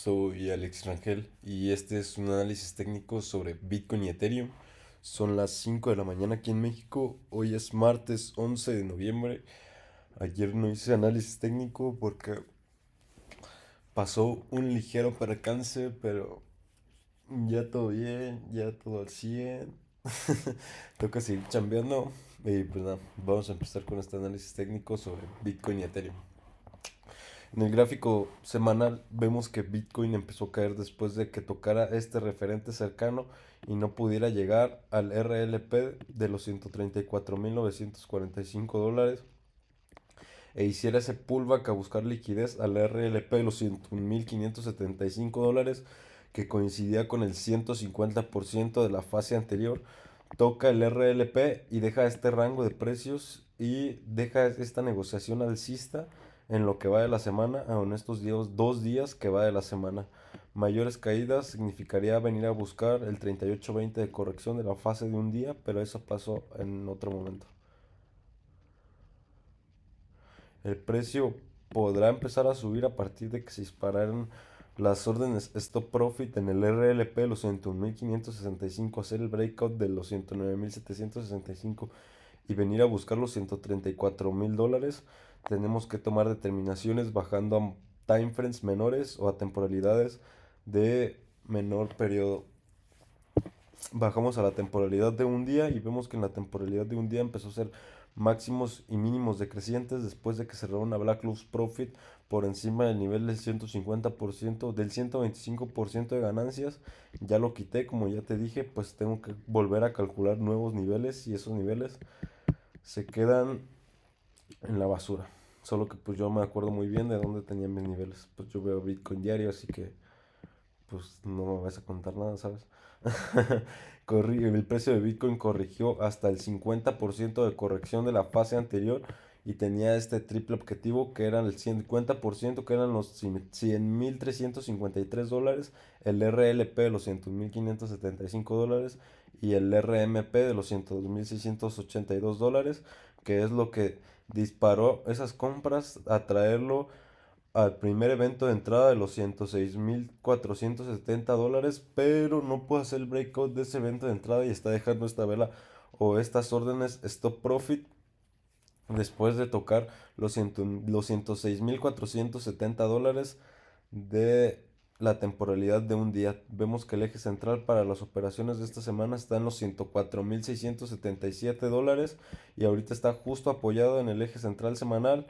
Soy Alex Rangel y este es un análisis técnico sobre Bitcoin y Ethereum. Son las 5 de la mañana aquí en México. Hoy es martes 11 de noviembre. Ayer no hice análisis técnico porque pasó un ligero percance, pero ya todo bien, ya todo al 100. Toca seguir chambeando. Y pues nada, vamos a empezar con este análisis técnico sobre Bitcoin y Ethereum. En el gráfico semanal vemos que Bitcoin empezó a caer después de que tocara este referente cercano y no pudiera llegar al RLP de los 134.945 dólares e hiciera ese pullback a buscar liquidez al RLP de los 101.575 dólares que coincidía con el 150% de la fase anterior. Toca el RLP y deja este rango de precios y deja esta negociación alcista en lo que va de la semana, en estos 2 días que va de la semana. Mayores caídas significaría venir a buscar el 38.20 de corrección de la fase de un día, pero eso pasó en otro momento. El precio podrá empezar a subir a partir de que se dispararan las órdenes Stop Profit en el RLP de los 101.565, hacer el breakout de los 109.765 y venir a buscar los 134.000 dólares. Tenemos que tomar determinaciones bajando a timeframes menores o a temporalidades de menor periodo. Bajamos a la temporalidad de un día y vemos que en la temporalidad de un día empezó a ser máximos y mínimos decrecientes después de que cerraron a Black Loose Profit por encima del nivel del 150%, del 125% de ganancias. Ya lo quité, como ya te dije, pues tengo que volver a calcular nuevos niveles y esos niveles se quedan en la basura. Solo que pues yo me acuerdo muy bien de dónde tenía mis niveles. Pues yo veo Bitcoin diario, así que pues no me vas a contar nada, ¿sabes? El precio de Bitcoin corrigió hasta el 50% de corrección de la fase anterior y tenía este triple objetivo que eran el 50%, que eran los 100.353 dólares, el RLP de los 100.575 dólares y el RMP de los 102.682 dólares, que es lo que disparó esas compras a traerlo al primer evento de entrada de los 106.470 dólares, pero no puede hacer el breakout de ese evento de entrada y está dejando esta vela o estas órdenes stop profit después de tocar los 106.470 dólares de la temporalidad de un día. Vemos que el eje central para las operaciones de esta semana está en los 104.677 dólares y ahorita está justo apoyado en el eje central semanal.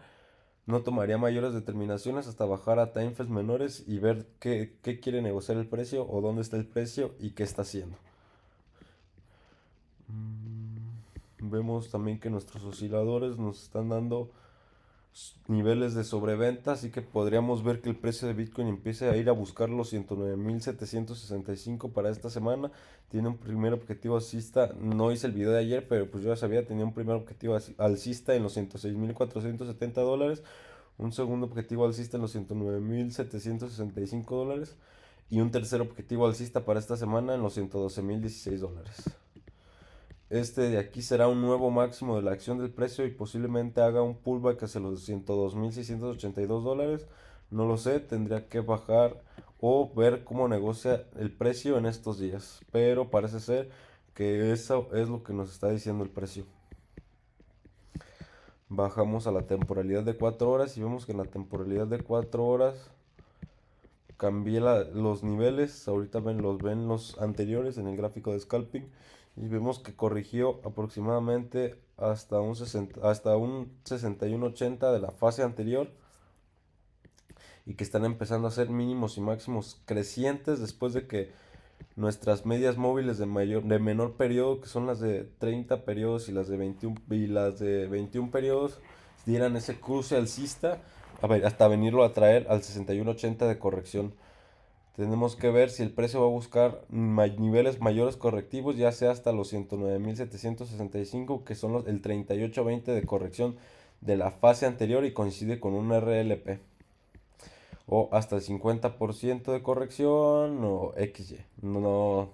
No tomaría mayores determinaciones hasta bajar a timeframes menores y ver qué quiere negociar el precio o dónde está el precio y qué está haciendo. Vemos también que nuestros osciladores nos están dando niveles de sobreventa, así que podríamos ver que el precio de Bitcoin empiece a ir a buscar los 109.765 para esta semana. Tiene un primer objetivo alcista, no hice el video de ayer, pero pues yo ya sabía, tenía un primer objetivo alcista en los 106.470 dólares, un segundo objetivo alcista en los 109.765 dólares y un tercer objetivo alcista para esta semana en los 112.016 dólares. Este de aquí será un nuevo máximo de la acción del precio y posiblemente haga un pullback hacia los 102.682 dólares. No lo sé, tendría que bajar o ver cómo negocia el precio en estos días. Pero parece ser que eso es lo que nos está diciendo el precio. Bajamos a la temporalidad de 4 horas y vemos que en la temporalidad de 4 horas cambié los niveles. Ahorita ven los anteriores en el gráfico de scalping y vemos que corrigió aproximadamente hasta un 61.80 de la fase anterior y que están empezando a hacer mínimos y máximos crecientes después de que nuestras medias móviles de menor periodo, que son las de 30 periodos y las de 21 periodos, dieran ese cruce alcista hasta venirlo a traer al 61.80 de corrección. Tenemos que ver si el precio va a buscar niveles mayores correctivos, ya sea hasta los 109.765, que son el 38.20 de corrección de la fase anterior y coincide con un RLP. O hasta el 50% de corrección o XY. No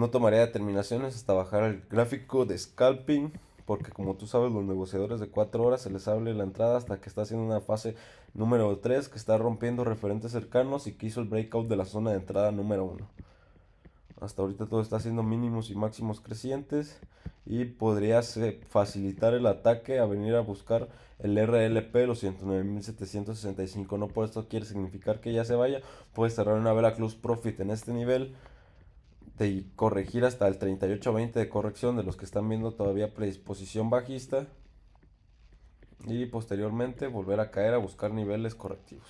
tomaría determinaciones hasta bajar el gráfico de scalping porque como tú sabes, los negociadores de 4 horas se les abre la entrada hasta que está haciendo una fase número 3 que está rompiendo referentes cercanos y que hizo el breakout de la zona de entrada número uno. Hasta ahorita todo está haciendo mínimos y máximos crecientes y podría facilitar el ataque a venir a buscar el RLP, los 109.765. No por esto quiere significar que ya se vaya. Puede cerrar una vela close profit en este nivel de corregir hasta el 38.20 de corrección de los que están viendo todavía predisposición bajista y posteriormente volver a caer a buscar niveles correctivos.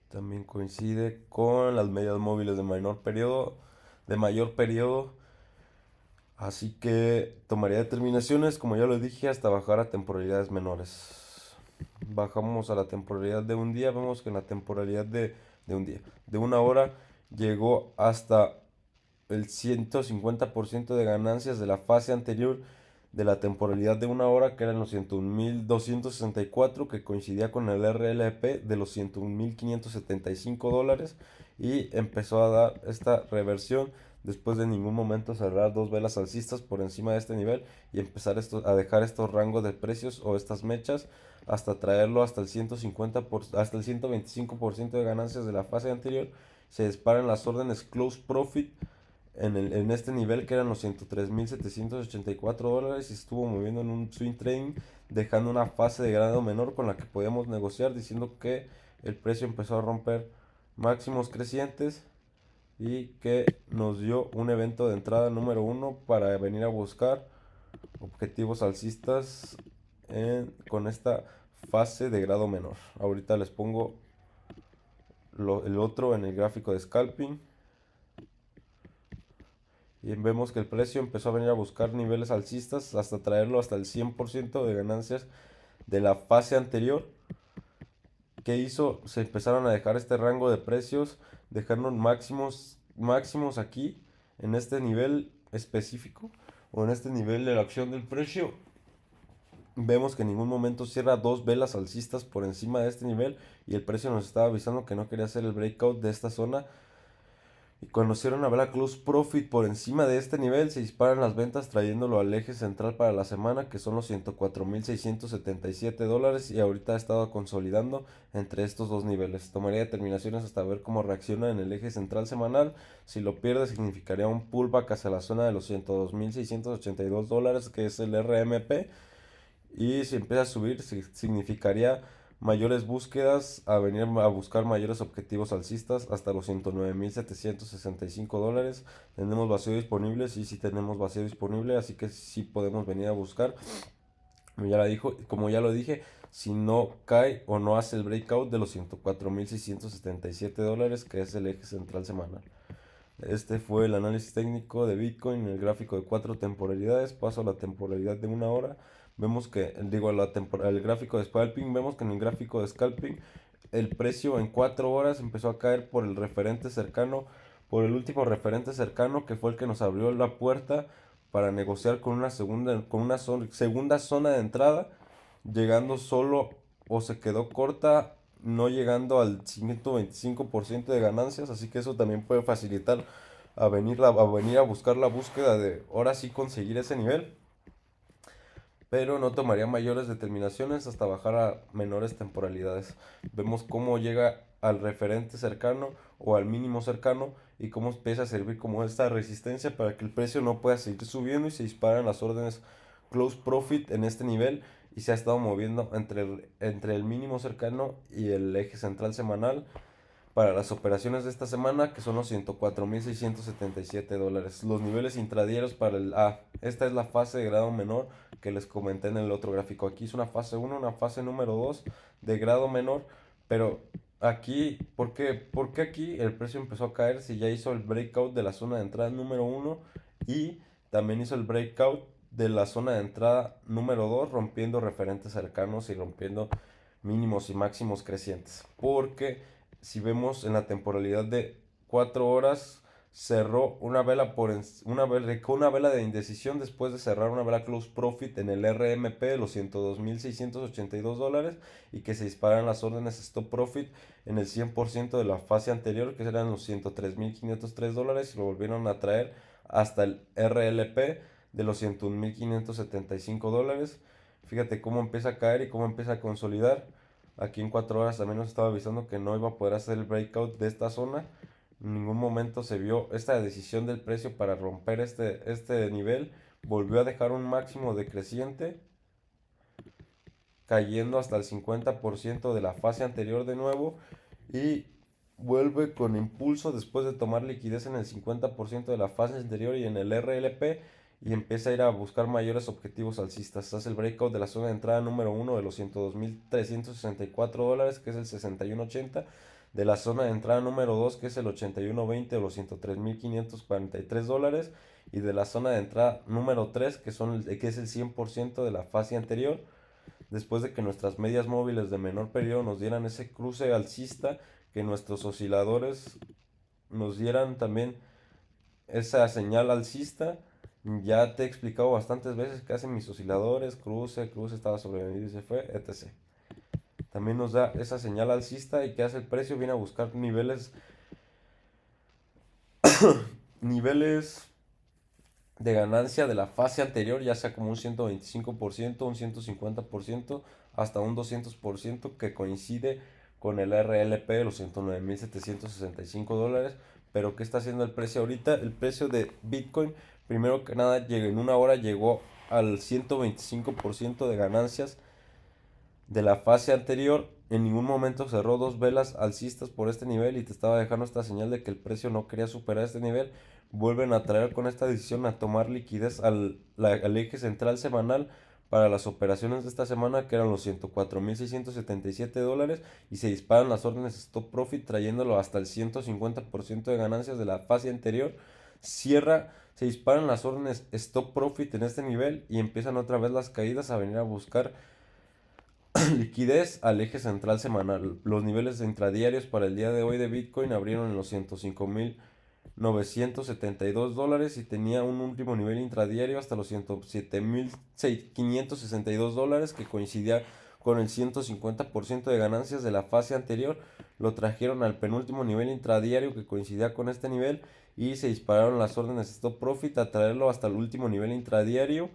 También coincide con las medias móviles de mayor periodo, así que tomaría determinaciones, como ya lo dije, hasta bajar a temporalidades menores. Bajamos a la temporalidad de un día, vemos que en la temporalidad de un día, de una hora, llegó hasta el 150% de ganancias de la fase anterior de la temporalidad de una hora, que eran los 101.264, que coincidía con el RLP de los 101.575 dólares, y empezó a dar esta reversión después de ningún momento cerrar dos velas alcistas por encima de este nivel y empezar a dejar estos rangos de precios o estas mechas hasta traerlo hasta el 150 hasta el 125% de ganancias de la fase anterior. Se disparan las órdenes close profit en este nivel, que eran los 103.784 dólares, y estuvo moviendo en un swing trading, dejando una fase de grado menor con la que podíamos negociar, diciendo que el precio empezó a romper máximos crecientes y que nos dio un evento de entrada número uno para venir a buscar objetivos alcistas con esta fase de grado menor. Ahorita les pongo el otro en el gráfico de scalping. Y vemos que el precio empezó a venir a buscar niveles alcistas hasta traerlo hasta el 100% de ganancias de la fase anterior. ¿Qué hizo? Se empezaron a dejar este rango de precios, dejaron máximos aquí, en este nivel específico, o en este nivel de la acción del precio. Vemos que en ningún momento cierra dos velas alcistas por encima de este nivel, y el precio nos estaba avisando que no quería hacer el breakout de esta zona. Y cuando cierran a ver close profit por encima de este nivel, se disparan las ventas trayéndolo al eje central para la semana, que son los 104.677 dólares, y ahorita ha estado consolidando entre estos dos niveles. Tomaría determinaciones hasta ver cómo reacciona en el eje central semanal. Si lo pierde, significaría un pullback hacia la zona de los 102.682 dólares, que es el RMP. Y si empieza a subir, significaría mayores búsquedas, a venir a buscar mayores objetivos alcistas hasta los 109.765 dólares. Tenemos vacío disponible, sí tenemos vacío disponible, así que sí podemos venir a buscar. Como ya lo dije, si no cae o no hace el breakout de los 104.677 dólares, que es el eje central semanal. Este fue el análisis técnico de Bitcoin en el gráfico de 4 temporalidades. Paso a la temporalidad de una hora. Vemos que, el gráfico de scalping, vemos que en el gráfico de scalping el precio en 4 horas empezó a caer por el referente cercano, por el último referente cercano, que fue el que nos abrió la puerta para negociar con una segunda zona de entrada, llegando solo, o se quedó corta, no llegando al 125% de ganancias, así que eso también puede facilitar a venir a buscar la búsqueda de ahora sí conseguir ese nivel, pero no tomaría mayores determinaciones hasta bajar a menores temporalidades. Vemos cómo llega al referente cercano o al mínimo cercano y cómo empieza a servir como esta resistencia para que el precio no pueda seguir subiendo y se disparan las órdenes close profit en este nivel, y se ha estado moviendo entre el mínimo cercano y el eje central semanal para las operaciones de esta semana, que son los 104.677 dólares. Los niveles intradieros para el A. Esta es la fase de grado menor que les comenté en el otro gráfico. Aquí es una fase 1, una fase número 2 de grado menor, pero aquí, ¿por qué aquí el precio empezó a caer si ya hizo el breakout de la zona de entrada número 1 y también hizo el breakout de la zona de entrada número 2, rompiendo referentes cercanos y rompiendo mínimos y máximos crecientes? Porque si vemos en la temporalidad de 4 horas, cerró con una vela de indecisión después de cerrar una vela close profit en el RMP de los 102.682 dólares, y que se disparan las órdenes stop profit en el 100% de la fase anterior, que eran los 103.503 dólares, y lo volvieron a traer hasta el RLP de los 101.575 dólares. Fíjate cómo empieza a caer y cómo empieza a consolidar. Aquí en 4 horas también nos estaba avisando que no iba a poder hacer el breakout de esta zona. En ningún momento se vio esta decisión del precio para romper este nivel. Volvió a dejar un máximo decreciente, cayendo hasta el 50% de la fase anterior de nuevo. Y vuelve con impulso después de tomar liquidez en el 50% de la fase anterior y en el RLP, y empieza a ir a buscar mayores objetivos alcistas. Hace el breakout de la zona de entrada número uno de los 102.364 dólares, que es el 61.80, de la zona de entrada número 2, que es el 81.20 de los 103.543 dólares, y de la zona de entrada número 3, que es el 100% de la fase anterior. Después de que nuestras medias móviles de menor periodo nos dieran ese cruce alcista, que nuestros osciladores nos dieran también esa señal alcista. Ya te he explicado bastantes veces qué hacen mis osciladores: cruce, cruce, estaba sobrevenido y se fue, etc. También nos da esa señal alcista. ¿Y qué hace el precio? Viene a buscar niveles de ganancia de la fase anterior, ya sea como un 125%, un 150%, hasta un 200%, que coincide con el RLP de los 109.765 dólares. Pero ¿qué está haciendo el precio ahorita? El precio de Bitcoin, primero que nada, en una hora llegó al 125% de ganancias de la fase anterior. En ningún momento cerró dos velas alcistas por este nivel y te estaba dejando esta señal de que el precio no quería superar este nivel. Vuelven a traer con esta decisión a tomar liquidez al eje central semanal para las operaciones de esta semana, que eran los 104.677 dólares, y se disparan las órdenes stop profit, trayéndolo hasta el 150% de ganancias de la fase anterior. Se disparan las órdenes stop profit en este nivel y empiezan otra vez las caídas a venir a buscar liquidez al eje central semanal. Los niveles intradiarios para el día de hoy de Bitcoin abrieron en los 105.972 dólares y tenía un último nivel intradiario hasta los 107.562 dólares, que coincidía con el 150% de ganancias de la fase anterior. Lo trajeron al penúltimo nivel intradiario, que coincidía con este nivel, y se dispararon las órdenes stop profit a traerlo hasta el último nivel intradiario.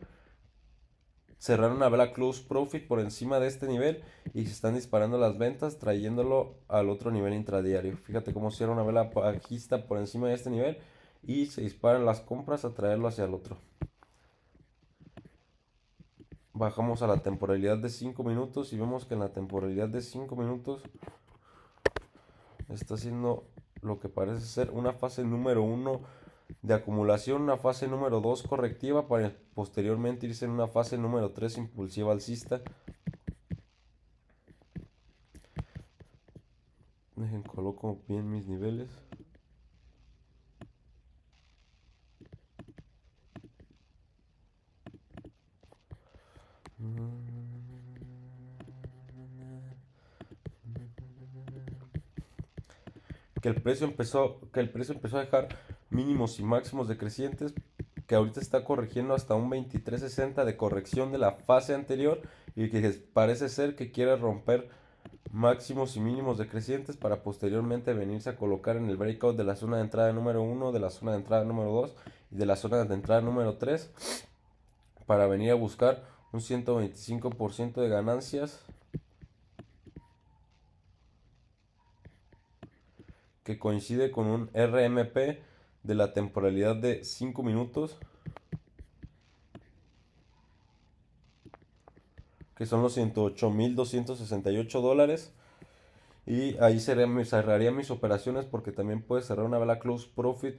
Cerraron a vela close profit por encima de este nivel y se están disparando las ventas, trayéndolo al otro nivel intradiario. Fíjate cómo cierra una vela bajista por encima de este nivel y se disparan las compras a traerlo hacia el otro. Bajamos a la temporalidad de 5 minutos y vemos que en la temporalidad de 5 minutos está haciendo lo que parece ser una fase número 1 de acumulación, una fase número 2 correctiva, para posteriormente irse en una fase número 3 impulsiva alcista. Dejen, coloco bien mis niveles. Que el precio empezó a dejar mínimos y máximos decrecientes, que ahorita está corrigiendo hasta un 23.60 de corrección de la fase anterior, y que parece ser que quiere romper máximos y mínimos decrecientes para posteriormente venirse a colocar en el breakout de la zona de entrada número 1, de la zona de entrada número 2 y de la zona de entrada número 3, para venir a buscar un 125% de ganancias, que coincide con un RMP de la temporalidad de 5 minutos, que son los 108.268 dólares. Y ahí cerraría mis operaciones, porque también puede cerrar una vela close profit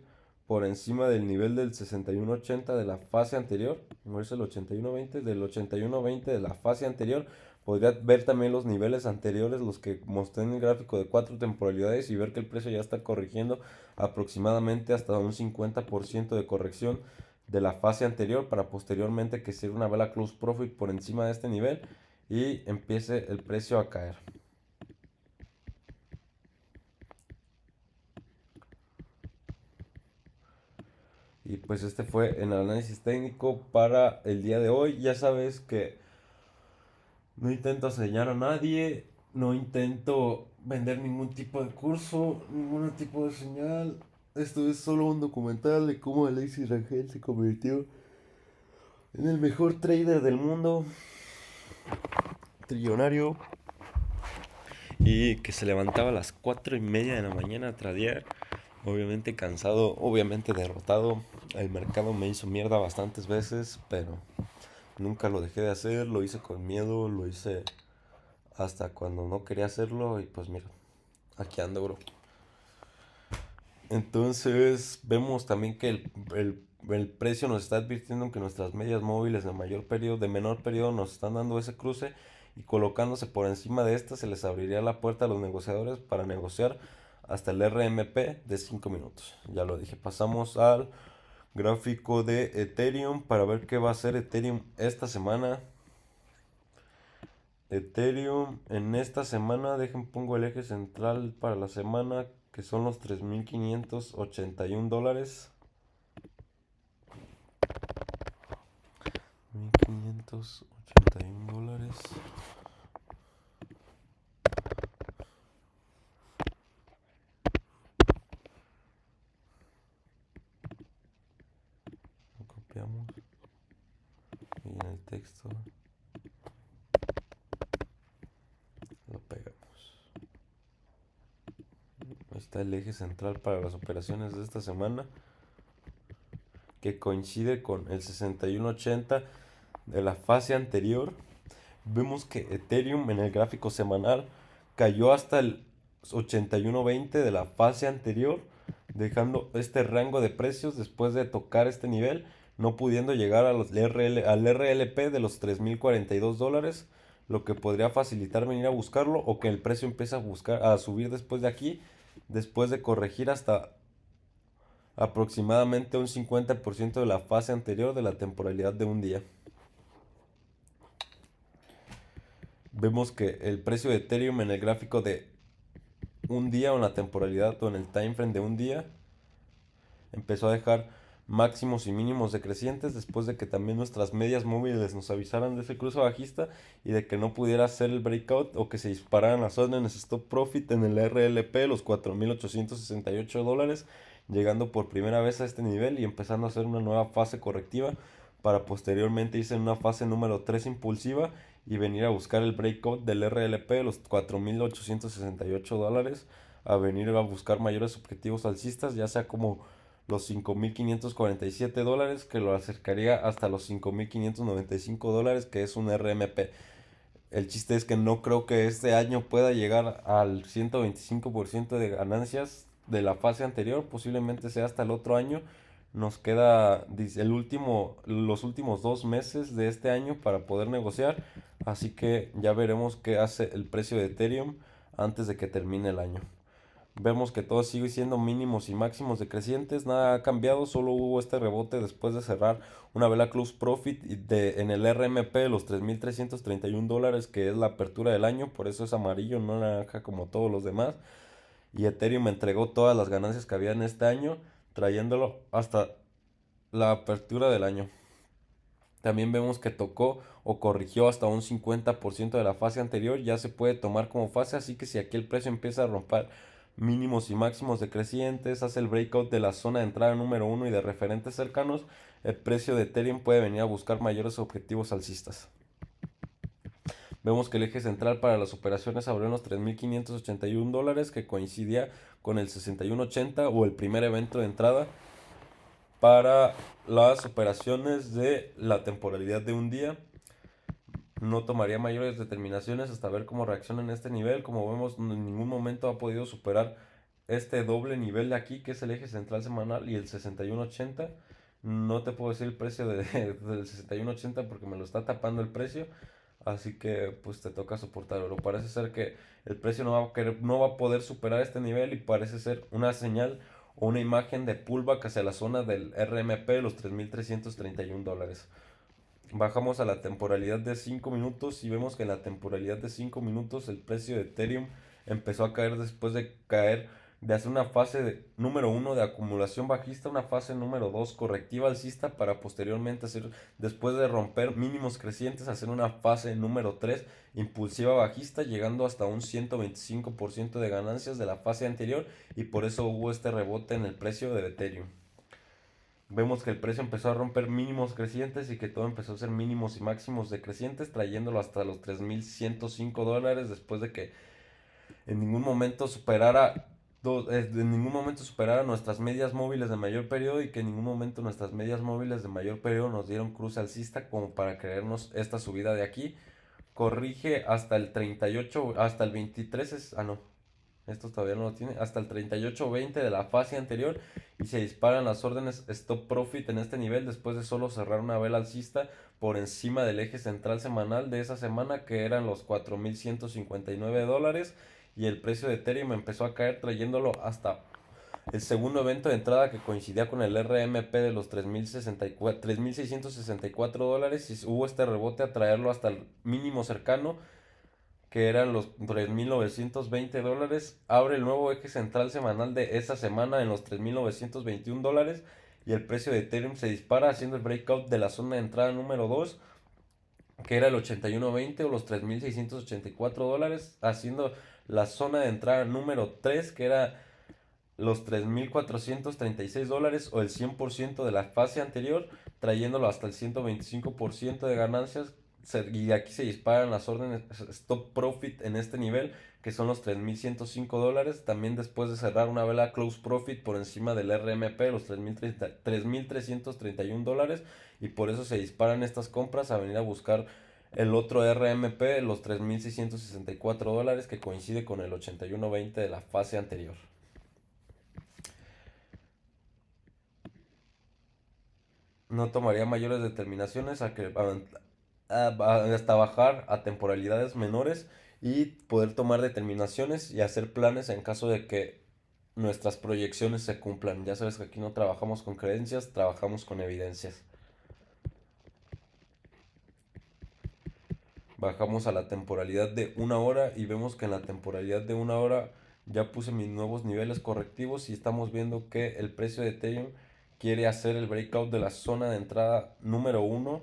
por encima del nivel del 61.80 de la fase anterior. No es el 81.20, del 81.20 de la fase anterior. Podría ver también los niveles anteriores, los que mostré en el gráfico de 4 temporalidades, y ver que el precio ya está corrigiendo aproximadamente hasta un 50% de corrección de la fase anterior, para posteriormente que cierre una vela close profit por encima de este nivel y empiece el precio a caer. Y pues este fue el análisis técnico para el día de hoy. Ya sabes que no intento enseñar a nadie, no intento vender ningún tipo de curso, ningún tipo de señal. Esto es solo un documental de cómo Alexis Rangel se convirtió en el mejor trader del mundo, trillonario, y que se levantaba a las 4:30 de la mañana a tradear. Obviamente cansado, obviamente derrotado. El mercado me hizo mierda bastantes veces, pero nunca lo dejé de hacer. Lo hice con miedo, lo hice hasta cuando no quería hacerlo. Y pues mira, aquí ando, bro. Entonces vemos también que el precio nos está advirtiendo que nuestras medias móviles de menor periodo nos están dando ese cruce, y colocándose por encima de esta se les abriría la puerta a los negociadores para negociar hasta el RMP de 5 minutos. Ya lo dije, pasamos al gráfico de Ethereum para ver qué va a hacer Ethereum esta semana. Ethereum en esta semana, dejen pongo el eje central para la semana, que son los $3,581. $1,581. Lo copiamos y en el texto lo pegamos. Ahí está el eje central para las operaciones de esta semana, que coincide con el 6180 de la fase anterior. Vemos que Ethereum en el gráfico semanal cayó hasta el 8120 de la fase anterior, dejando este rango de precios después de tocar este nivel, no pudiendo llegar al RLP de los $3,042, lo que podría facilitar venir a buscarlo, o que el precio empiece a subir después de aquí, después de corregir hasta aproximadamente un 50% de la fase anterior de la temporalidad de un día. Vemos que el precio de Ethereum en el gráfico de un día, o en la temporalidad, o en el time frame de un día, empezó a dejar máximos y mínimos decrecientes después de que también nuestras medias móviles nos avisaran de ese cruce bajista, y de que no pudiera hacer el breakout o que se dispararan las órdenes stop profit en el RLP, los $4,868, llegando por primera vez a este nivel y empezando a hacer una nueva fase correctiva, para posteriormente irse en una fase número 3 impulsiva y venir a buscar el breakout del RLP, los $4,868, a venir a buscar mayores objetivos alcistas, ya sea como los $5,547, que lo acercaría hasta los $5,595, que es un RMP. El chiste es que no creo que este año pueda llegar al 125% de ganancias de la fase anterior, posiblemente sea hasta el otro año. Nos queda los últimos 2 meses de este año para poder negociar, así que ya veremos qué hace el precio de Ethereum antes de que termine el año. Vemos que todo sigue siendo mínimos y máximos decrecientes, nada ha cambiado, solo hubo este rebote después de cerrar una vela close profit en el RMP de los $3,331, que es la apertura del año, por eso es amarillo, no naranja como todos los demás. Y Ethereum entregó todas las ganancias que había en este año, trayéndolo hasta la apertura del año. También vemos que tocó o corrigió hasta un 50% de la fase anterior, ya se puede tomar como fase, así que si aquí el precio empieza a romper mínimos y máximos decrecientes, hace el breakout de la zona de entrada número 1 y de referentes cercanos, el precio de Ethereum puede venir a buscar mayores objetivos alcistas. Vemos que el eje central para las operaciones abrió en los $3,581, que coincidía con el 6180, o el primer evento de entrada para las operaciones de la temporalidad de un día. No tomaría mayores determinaciones hasta ver cómo reacciona en este nivel. Como vemos, en ningún momento ha podido superar este doble nivel de aquí, que es el eje central semanal y el 6180. No te puedo decir el precio del 6180 porque me lo está tapando el precio, así que pues te toca soportarlo. Parece ser que el precio no va a poder superar este nivel, y parece ser una señal o una imagen de pullback hacia la zona del RMP, los $3,331. Bajamos a la temporalidad de 5 minutos y vemos que en la temporalidad de 5 minutos el precio de Ethereum empezó a caer después de caer de hacer una fase número uno de acumulación bajista, una fase número 2 correctiva alcista para posteriormente hacer, después de romper mínimos crecientes, hacer una fase número 3 impulsiva bajista llegando hasta un 125% de ganancias de la fase anterior y por eso hubo este rebote en el precio de Ethereum. Vemos que el precio empezó a romper mínimos crecientes y que todo empezó a ser mínimos y máximos decrecientes, trayéndolo hasta los $3,105 después de que en ningún momento superara en ningún momento superara nuestras medias móviles de mayor periodo y que en ningún momento nuestras medias móviles de mayor periodo nos dieron cruce alcista como para creernos esta subida de aquí. Corrige hasta el 38, hasta el 23, no, esto todavía no lo tiene, hasta el 38.20 de la fase anterior y se disparan las órdenes stop profit en este nivel después de solo cerrar una vela alcista por encima del eje central semanal de esa semana que eran los $4,159 y el precio de Ethereum empezó a caer trayéndolo hasta el segundo evento de entrada que coincidía con el RMP de los $3,664 y hubo este rebote a traerlo hasta el mínimo cercano que eran los $3,920, abre el nuevo eje central semanal de esa semana en los $3,921 y el precio de Ethereum se dispara haciendo el breakout de la zona de entrada número 2 que era el 81.20 o los $3,684, haciendo la zona de entrada número 3 que era los $3,436 o el 100% de la fase anterior, trayéndolo hasta el 125% de ganancias. Y aquí se disparan las órdenes stop profit en este nivel, que son los $3,105. También después de cerrar una vela close profit por encima del RMP, los $3,331. Y por eso se disparan estas compras a venir a buscar el otro RMP, los $3,664, que coincide con el 81.20 de la fase anterior. No tomaría mayores determinaciones hasta bajar a temporalidades menores y poder tomar determinaciones y hacer planes en caso de que nuestras proyecciones se cumplan. Ya sabes que aquí no trabajamos con creencias, trabajamos con evidencias. Bajamos a la temporalidad de una hora y vemos que en la temporalidad de una hora ya puse mis nuevos niveles correctivos y estamos viendo que el precio de Ethereum quiere hacer el breakout de la zona de entrada número uno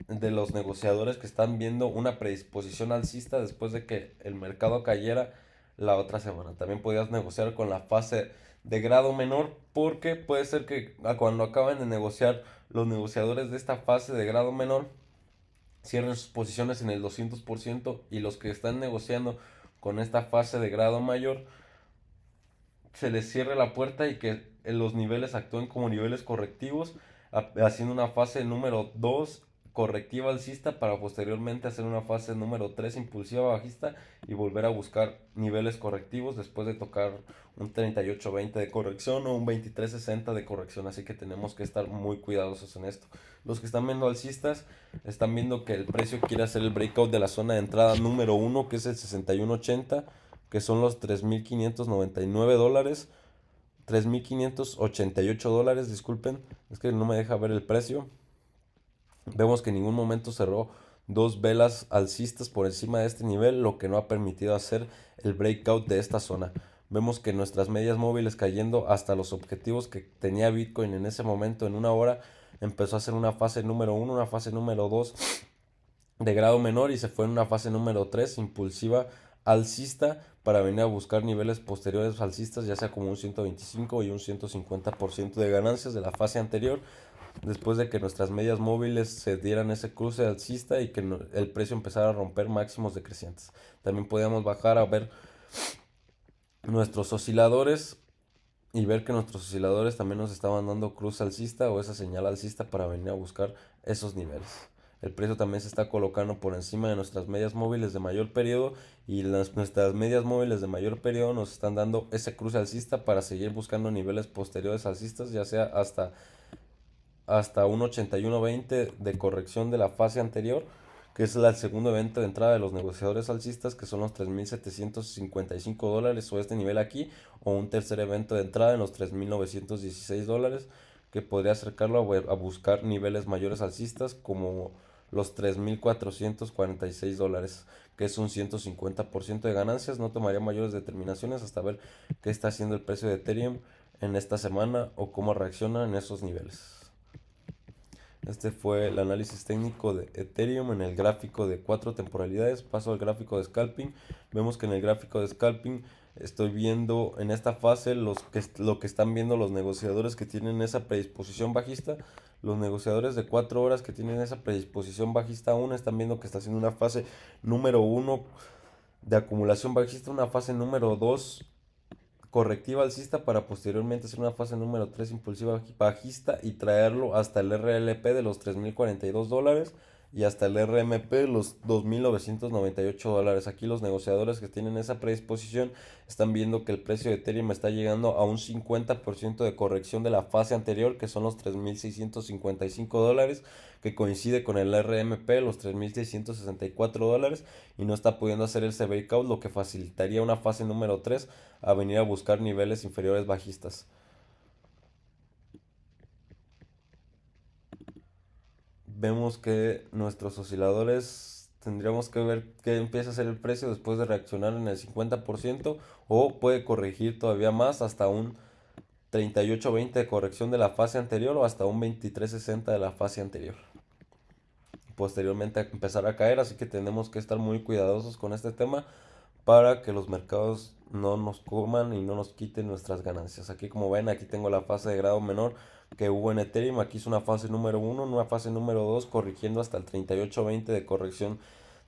de los negociadores que están viendo una predisposición alcista después de que el mercado cayera la otra semana. También podías negociar con la fase de grado menor porque puede ser que cuando acaben de negociar los negociadores de esta fase de grado menor cierren sus posiciones en el 200% y los que están negociando con esta fase de grado mayor se les cierre la puerta y que los niveles actúen como niveles correctivos, haciendo una fase número 2 correctiva alcista para posteriormente hacer una fase número 3 impulsiva bajista y volver a buscar niveles correctivos después de tocar un 38.20 de corrección o un 23.60 de corrección, así que tenemos que estar muy cuidadosos en esto. Los que están viendo alcistas están viendo que el precio quiere hacer el breakout de la zona de entrada número 1 que es el 61.80, que son los $3,599, $3,588, disculpen, es que no me deja ver el precio. Vemos que en ningún momento cerró dos velas alcistas por encima de este nivel, lo que no ha permitido hacer el breakout de esta zona. Vemos que nuestras medias móviles cayendo hasta los objetivos que tenía Bitcoin en ese momento en una hora, empezó a hacer una fase número 1, una fase número 2 de grado menor y se fue en una fase número 3 impulsiva alcista para venir a buscar niveles posteriores alcistas, ya sea como un 125 y un 150% de ganancias de la fase anterior, después de que nuestras medias móviles se dieran ese cruce alcista y que el precio empezara a romper máximos decrecientes. También podíamos bajar a ver nuestros osciladores y ver que nuestros osciladores también nos estaban dando cruz alcista o esa señal alcista para venir a buscar esos niveles. El precio también se está colocando por encima de nuestras medias móviles de mayor periodo y nuestras medias móviles de mayor periodo nos están dando ese cruce alcista para seguir buscando niveles posteriores alcistas, ya sea hasta un 81.20 de corrección de la fase anterior, que es el segundo evento de entrada de los negociadores alcistas, que son los $3,755 o este nivel aquí, o un tercer evento de entrada en los $3,916, que podría acercarlo a buscar niveles mayores alcistas como los 3.446 dólares, que es un 150% de ganancias. No tomaría mayores determinaciones hasta ver qué está haciendo el precio de Ethereum en esta semana o cómo reacciona en esos niveles. Este fue el análisis técnico de Ethereum en el gráfico de 4 temporalidades. Paso al gráfico de scalping. Vemos que en el gráfico de scalping estoy viendo en esta fase lo que están viendo los negociadores que tienen esa predisposición bajista. Los negociadores de 4 horas que tienen esa predisposición bajista aún están viendo que está haciendo una fase número uno de acumulación bajista, una fase número 2 correctiva alcista, para posteriormente hacer una fase número 3 impulsiva bajista y traerlo hasta el RLP de los 3.042 dólares y hasta el RMP de los 2.998 dólares. Aquí los negociadores que tienen esa predisposición están viendo que el precio de Ethereum está llegando a un 50% de corrección de la fase anterior, que son los 3.655 dólares, que coincide con el RMP, los 3.664 dólares, y no está pudiendo hacer ese breakout, lo que facilitaría una fase número 3 a venir a buscar niveles inferiores bajistas. Vemos que nuestros osciladores tendríamos que ver qué empieza a hacer el precio después de reaccionar en el 50%, o puede corregir todavía más hasta un 38.20 de corrección de la fase anterior o hasta un 23.60 de la fase anterior. Posteriormente empezar a caer, así que tenemos que estar muy cuidadosos con este tema para que los mercados no nos coman y no nos quiten nuestras ganancias. Aquí, como ven, aquí tengo la fase de grado menor que hubo en Ethereum. Aquí es una fase número 1, una fase número 2 corrigiendo hasta el 38.20 de corrección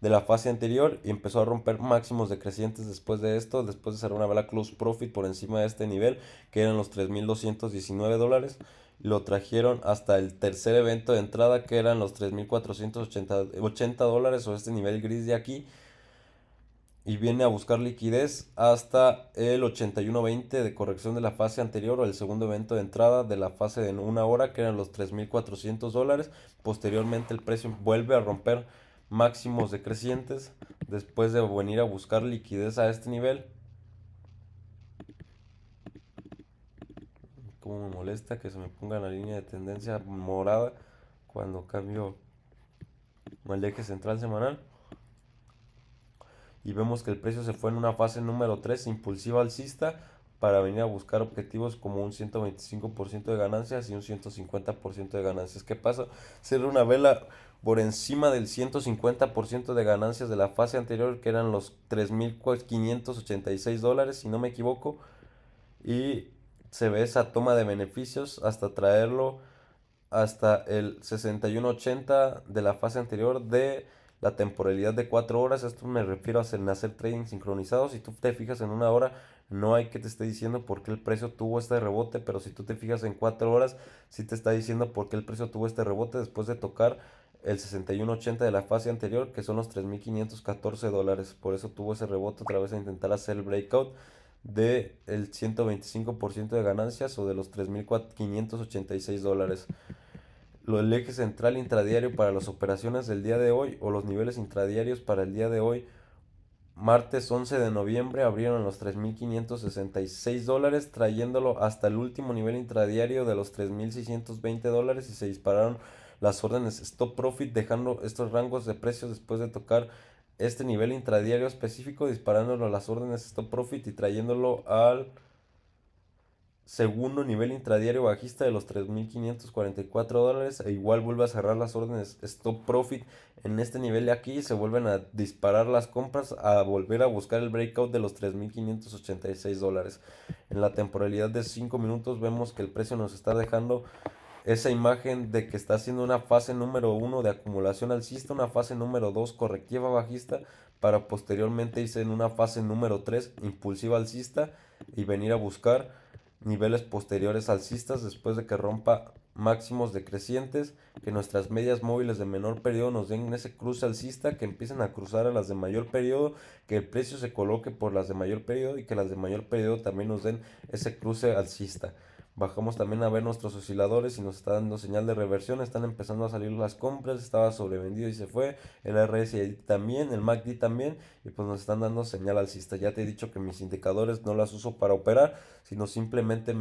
de la fase anterior, y empezó a romper máximos decrecientes después de esto, después de cerrar una vela close profit por encima de este nivel, que eran los 3.219 dólares. Lo trajeron hasta el tercer evento de entrada, que eran los 3.480 dólares, o este nivel gris de aquí, y viene a buscar liquidez hasta el 81.20 de corrección de la fase anterior, o el segundo evento de entrada de la fase de una hora, que eran los 3.400 dólares. Posteriormente el precio vuelve a romper máximos decrecientes después de venir a buscar liquidez a este nivel. Como me molesta que se me ponga la línea de tendencia morada cuando cambio el eje central semanal. Y vemos que el precio se fue en una fase número 3 impulsiva alcista, para venir a buscar objetivos como un 125% de ganancias y un 150% de ganancias. ¿Qué pasa? Cerró una vela por encima del 150% de ganancias de la fase anterior, que eran los 3.586 dólares, si no me equivoco, y se ve esa toma de beneficios hasta traerlo hasta el 61.80 de la fase anterior de la temporalidad de 4 horas. Esto me refiero a hacer trading sincronizado. Si tú te fijas en una hora, no hay que te esté diciendo por qué el precio tuvo este rebote, pero si tú te fijas en 4 horas, sí te está diciendo por qué el precio tuvo este rebote después de tocar el 61.80 de la fase anterior, que son los 3.514 dólares. Por eso tuvo ese rebote otra vez a intentar hacer el breakout de el 125% de ganancias, o de los 3.586 dólares. El eje central intradiario para las operaciones del día de hoy, o los niveles intradiarios para el día de hoy, martes 11 de noviembre, abrieron los 3.566 dólares, trayéndolo hasta el último nivel intradiario de los 3.620 dólares, y se dispararon las órdenes stop profit, dejando estos rangos de precios después de tocar este nivel intradiario específico, disparándolo a las órdenes stop profit y trayéndolo al segundo nivel intradiario bajista de los 3.544 dólares, e igual vuelve a cerrar las órdenes stop profit en este nivel de aquí. Se vuelven a disparar las compras, a volver a buscar el breakout de los 3.586 dólares. En la temporalidad de 5 minutos vemos que el precio nos está dejando esa imagen de que está haciendo una fase número 1 de acumulación alcista, una fase número 2 correctiva bajista, para posteriormente irse en una fase número 3 impulsiva alcista y venir a buscar niveles posteriores alcistas después de que rompa máximos decrecientes, que nuestras medias móviles de menor periodo nos den ese cruce alcista, que empiecen a cruzar a las de mayor periodo, que el precio se coloque por las de mayor periodo y que las de mayor periodo también nos den ese cruce alcista. Bajamos también a ver nuestros osciladores y nos está dando señal de reversión. Están empezando a salir las compras. Estaba sobrevendido y se fue. El RSI también, el MACD también. Y pues nos están dando señal alcista. Ya te he dicho que mis indicadores no las uso para operar, sino simplemente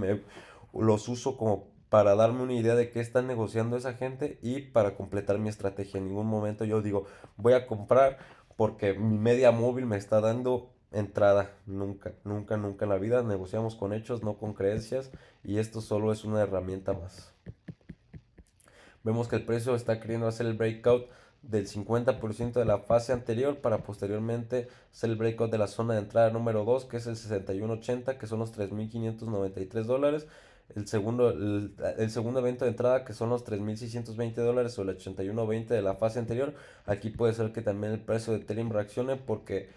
los uso como para darme una idea de qué están negociando esa gente y para completar mi estrategia. En ningún momento yo digo, voy a comprar porque mi media móvil me está dando entrada. Nunca, nunca, nunca en la vida negociamos con hechos, no con creencias, y esto solo es una herramienta más. Vemos que el precio está queriendo hacer el breakout del 50% de la fase anterior para posteriormente hacer el breakout de la zona de entrada número 2, que es el 6180, que son los $3,593. El segundo evento de entrada, que son los $3,620 o el 8120 de la fase anterior. Aquí puede ser que también el precio de Ethereum reaccione porque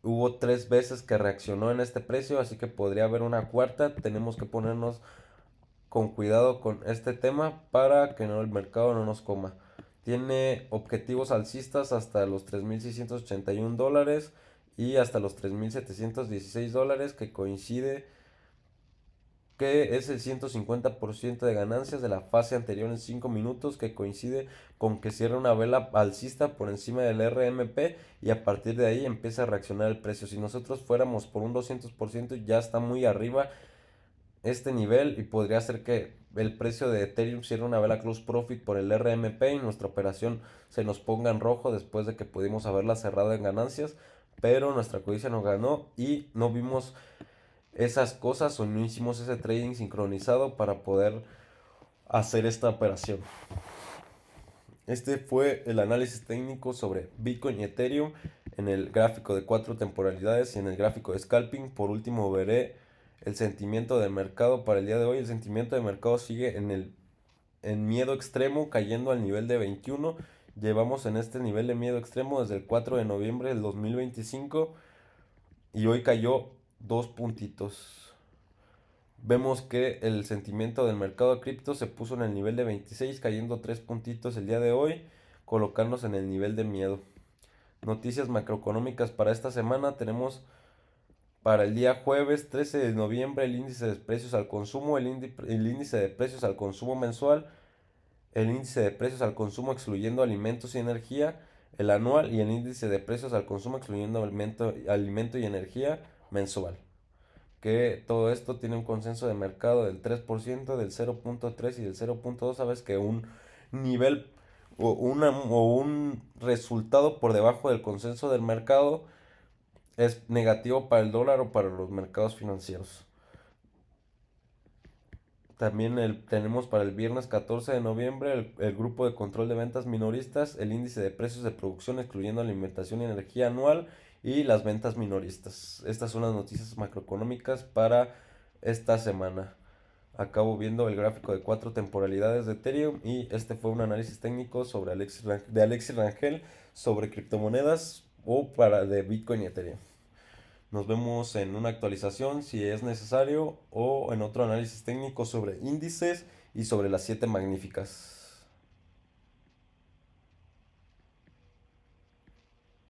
hubo 3 veces que reaccionó en este precio, así que podría haber una cuarta. Tenemos que ponernos con cuidado con este tema para que no el mercado no nos coma. Tiene objetivos alcistas hasta los $3,681 y hasta los $3,716, que coincide que es el 150% de ganancias de la fase anterior en 5 minutos, que coincide con que cierra una vela alcista por encima del RMP y a partir de ahí empieza a reaccionar el precio. Si nosotros fuéramos por un 200%, ya está muy arriba este nivel y podría ser que el precio de Ethereum cierre una vela close profit por el RMP y nuestra operación se nos ponga en rojo después de que pudimos haberla cerrado en ganancias, pero nuestra codicia no ganó y no vimos esas cosas o no hicimos ese trading sincronizado para poder hacer esta operación. Este fue el análisis técnico sobre Bitcoin y Ethereum en el gráfico de 4 temporalidades y en el gráfico de scalping. Por último veré el sentimiento del mercado para el día de hoy. El sentimiento del mercado sigue en miedo extremo, cayendo al nivel de 21. Llevamos en este nivel de miedo extremo desde el 4 de noviembre del 2025 y hoy cayó 2 puntitos. Vemos que el sentimiento del mercado de cripto se puso en el nivel de 26, cayendo 3 puntitos el día de hoy, colocándose en el nivel de miedo. Noticias macroeconómicas para esta semana tenemos para el día jueves 13 de noviembre el índice de precios al consumo, el índice de precios al consumo mensual, el índice de precios al consumo excluyendo alimentos y energía, el anual, y el índice de precios al consumo excluyendo alimento y energía mensual. Que todo esto tiene un consenso de mercado del 3%, del 0.3 y del 0.2. Sabes que un nivel o un resultado por debajo del consenso del mercado es negativo para el dólar o para los mercados financieros. También tenemos para el viernes 14 de noviembre el grupo de control de ventas minoristas, el índice de precios de producción excluyendo alimentación y energía anual y las ventas minoristas. Estas son las noticias macroeconómicas para esta semana. Acabo viendo el gráfico de 4 temporalidades de Ethereum y este fue un análisis técnico de Alexis Rangel sobre criptomonedas o para de Bitcoin y Ethereum. Nos vemos en una actualización si es necesario o en otro análisis técnico sobre índices y sobre las 7 magníficas.